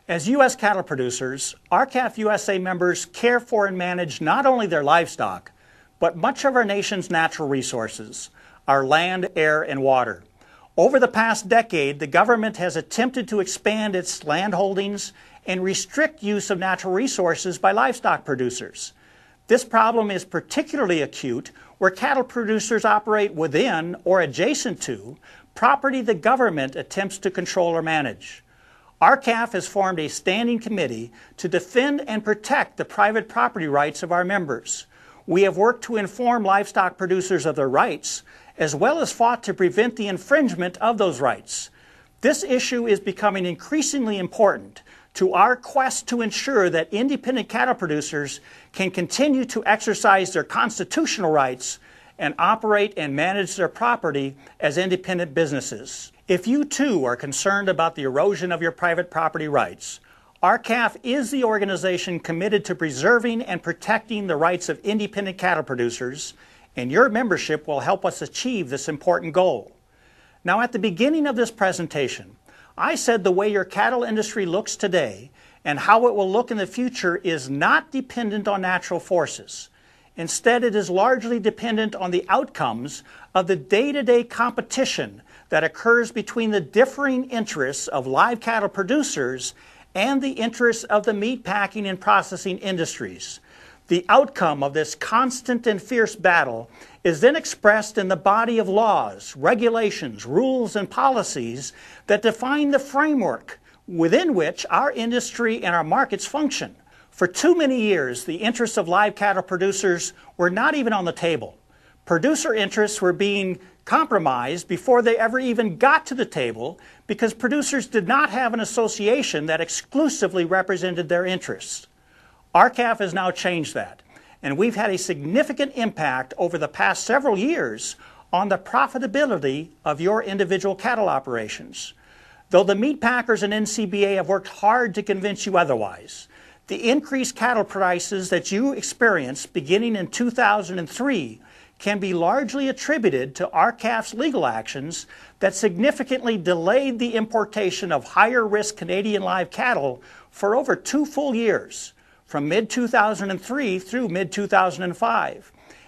As U.S. cattle producers, R-CALF USA members care for and manage not only their livestock, but much of our nation's natural resources, our land, air, and water. Over the past decade, the government has attempted to expand its land holdings and restrict use of natural resources by livestock producers. This problem is particularly acute where cattle producers operate within or adjacent to property the government attempts to control or manage. R-CALF has formed a standing committee to defend and protect the private property rights of our members. We have worked to inform livestock producers of their rights, as well as fought to prevent the infringement of those rights. This issue is becoming increasingly important to our quest to ensure that independent cattle producers can continue to exercise their constitutional rights and operate and manage their property as independent businesses. If you too are concerned about the erosion of your private property rights, R-CALF is the organization committed to preserving and protecting the rights of independent cattle producers, and your membership will help us achieve this important goal. Now, at the beginning of this presentation, I said the way your cattle industry looks today and how it will look in the future is not dependent on natural forces. Instead, it is largely dependent on the outcomes of the day-to-day competition that occurs between the differing interests of live cattle producers and the interests of the meat packing and processing industries. The outcome of this constant and fierce battle is then expressed in the body of laws, regulations, rules, and policies that define the framework within which our industry and our markets function. For too many years, the interests of live cattle producers were not even on the table. Producer interests were being compromised before they ever even got to the table because producers did not have an association that exclusively represented their interests. R-CALF has now changed that, and we've had a significant impact over the past several years on the profitability of your individual cattle operations. Though the meat packers and NCBA have worked hard to convince you otherwise, the increased cattle prices that you experienced beginning in 2003 can be largely attributed to R-CALF's legal actions that significantly delayed the importation of higher-risk Canadian live cattle for over 2 full years, from mid-2003 through mid-2005.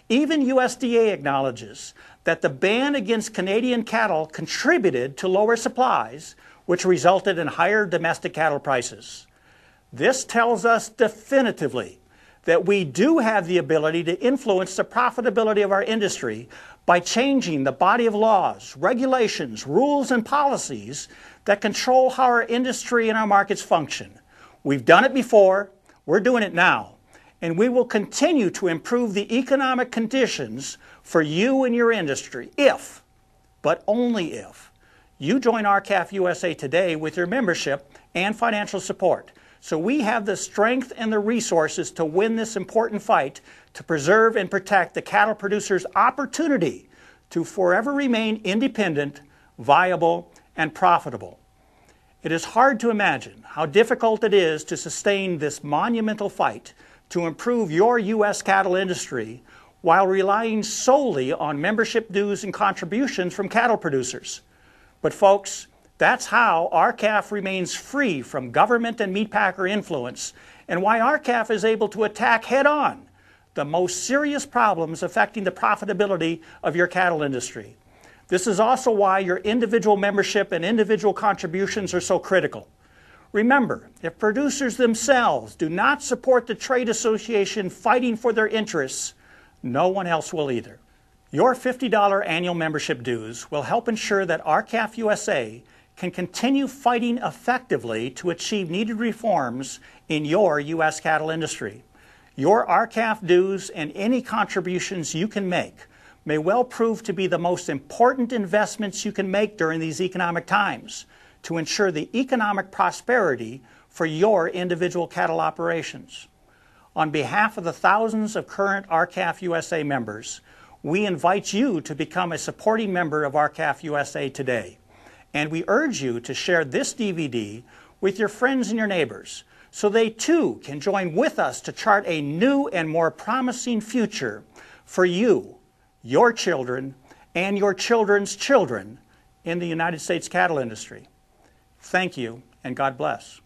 Even USDA acknowledges that the ban against Canadian cattle contributed to lower supplies, which resulted in higher domestic cattle prices. This tells us definitively that we do have the ability to influence the profitability of our industry by changing the body of laws, regulations, rules, and policies that control how our industry and our markets function. We've done it before, we're doing it now, and we will continue to improve the economic conditions for you and your industry if, but only if, you join R-CALF USA today with your membership and financial support. So we have the strength and the resources to win this important fight to preserve and protect the cattle producers' opportunity to forever remain independent, viable, and profitable. It is hard to imagine how difficult it is to sustain this monumental fight to improve your U.S. cattle industry while relying solely on membership dues and contributions from cattle producers. But folks, that's how R-CALF remains free from government and meat packer influence, and why R-CALF is able to attack head-on the most serious problems affecting the profitability of your cattle industry. This is also why your individual membership and individual contributions are so critical. Remember, if producers themselves do not support the trade association fighting for their interests, no one else will either. Your $50 annual membership dues will help ensure that R-CALF USA can continue fighting effectively to achieve needed reforms in your U.S. cattle industry. Your R-CALF dues and any contributions you can make may well prove to be the most important investments you can make during these economic times to ensure the economic prosperity for your individual cattle operations. On behalf of the thousands of current R-CALF USA members, we invite you to become a supporting member of R-CALF USA today. And we urge you to share this DVD with your friends and your neighbors so they too can join with us to chart a new and more promising future for you, your children, and your children's children in the United States cattle industry. Thank you, and God bless.